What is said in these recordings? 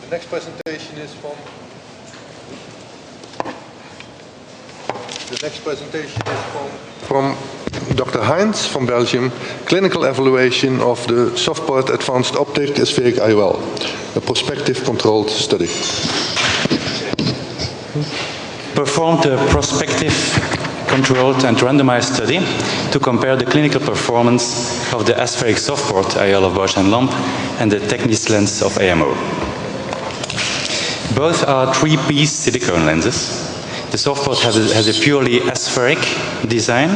The next presentation is from Dr. Heinz from Belgium, clinical evaluation of the SofPort Advanced Optic aspheric IOL, a prospective controlled study. Performed a prospective, controlled and randomized study to compare the clinical performance of the aspheric SofPort IOL of Bausch & Lomb and the Technis lens of AMO. Both are three-piece silicone lenses. The SofPort has a purely aspheric design,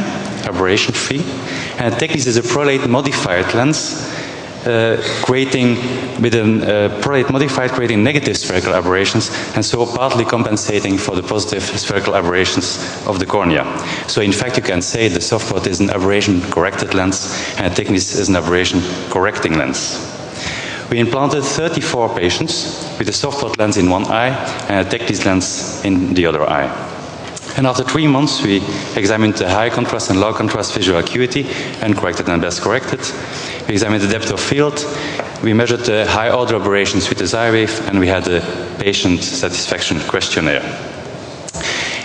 aberration-free, and Technis is a prolate modified lens, creating negative spherical aberrations, and so partly compensating for the positive spherical aberrations of the cornea. So in fact you can say the SofPort is an aberration-corrected lens, and Technis is an aberration-correcting lens. We implanted 34 patients with a SofPort lens in one eye and a Technis lens in the other eye. And after 3 months, we examined the high contrast and low contrast visual acuity, uncorrected and best corrected. We examined the depth of field. We measured the high order aberrations with the Xywave, and we had a patient satisfaction questionnaire.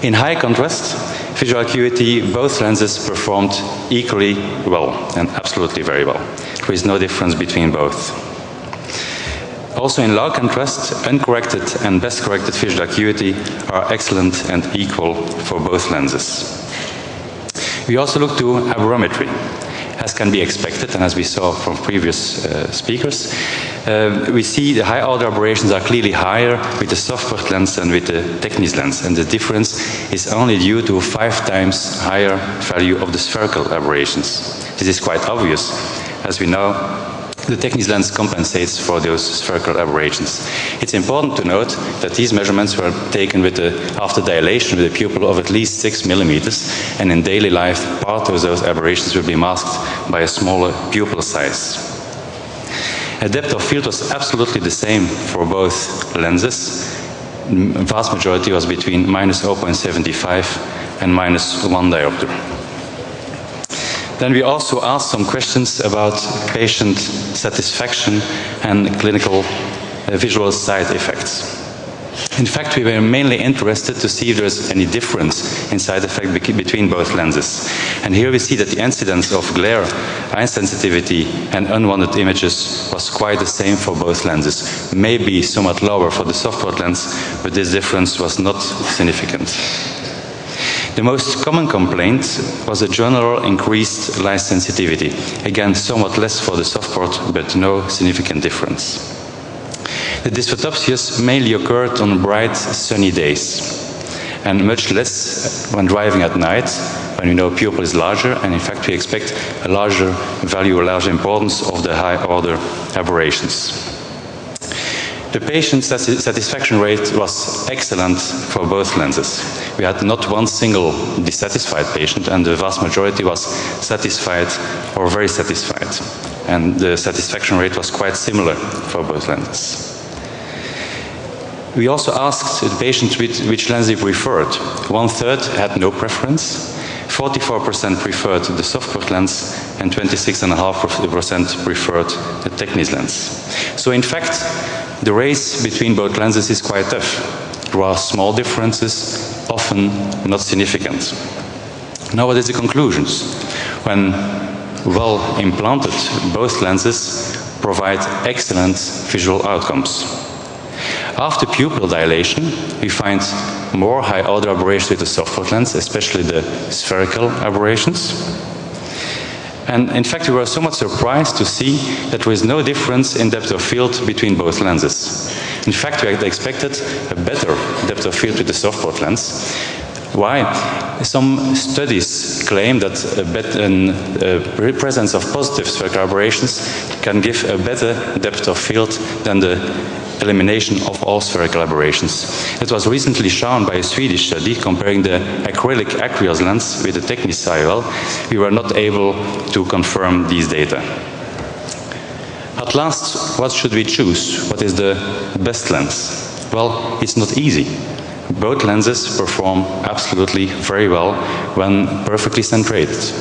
In high contrast visual acuity, both lenses performed equally well and absolutely very well. There is no difference between both. Also in low contrast, uncorrected and best corrected visual acuity are excellent and equal for both lenses. We also look to aberrometry, as can be expected, and as we saw from previous speakers. We see the high order aberrations are clearly higher with the SofPort lens than with the Technis lens, and the difference is only due to 5 times higher value of the spherical aberrations. This is quite obvious, as we know the Technis lens compensates for those spherical aberrations. It's important to note that these measurements were taken after dilation with a pupil of at least 6 millimeters, and in daily life, part of those aberrations will be masked by a smaller pupil size. A depth of field was absolutely the same for both lenses. The vast majority was between -0.75 and -1 diopter. Then we also asked some questions about patient satisfaction and clinical visual side effects. In fact, we were mainly interested to see if there is any difference in side effect between both lenses. And here we see that the incidence of glare, eye sensitivity, and unwanted images was quite the same for both lenses. Maybe somewhat lower for the SofPort lens, but this difference was not significant. The most common complaint was a general increased light sensitivity. Again, somewhat less for the SofPort, but no significant difference. The dysphotopsias mainly occurred on bright, sunny days, and much less when driving at night, when we know pupil is larger, and in fact we expect a larger value, a larger importance of the high order aberrations. The patient satisfaction rate was excellent for both lenses. We had not one single dissatisfied patient, and the vast majority was satisfied or very satisfied. And the satisfaction rate was quite similar for both lenses. We also asked the patient which lens he preferred. 1/3 had no preference, 44% preferred the SofPort lens, and 26.5% preferred the Technis lens. So in fact, the race between both lenses is quite tough. There are small differences, often not significant. Now what is the conclusions? When well implanted, both lenses provide excellent visual outcomes. After pupil dilation, we find more high order aberrations with the SofPort lens, especially the spherical aberrations. And in fact, we were somewhat surprised to see that there is no difference in depth of field between both lenses. In fact, we had expected a better depth of field with the SofPort lens. Why? Some studies claim that a presence of positive spherical aberrations can give a better depth of field than the elimination of all spherical aberrations. It was recently shown by a Swedish study comparing the acrylic aqueous lens with the Technis IOL. We were not able to confirm these data. At last, what should we choose? What is the best lens? Well, it's not easy. Both lenses perform absolutely very well when perfectly centrated.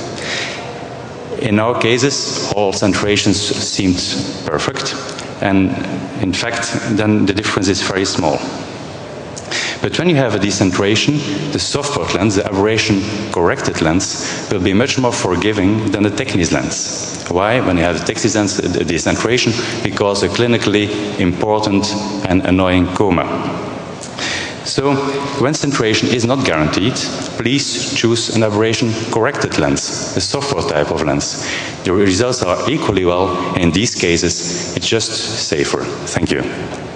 In our cases, all centrations seemed perfect, and in fact, then the difference is very small. But when you have a decentration, the SofPort lens, the aberration-corrected lens, will be much more forgiving than the Technis lens. Why? When you have the Technis lens, the decentration, because a clinically important and annoying coma. So, when centration is not guaranteed, please choose an aberration-corrected lens, a SofPort type of lens. The results are equally well, and in these cases, it's just safer. Thank you.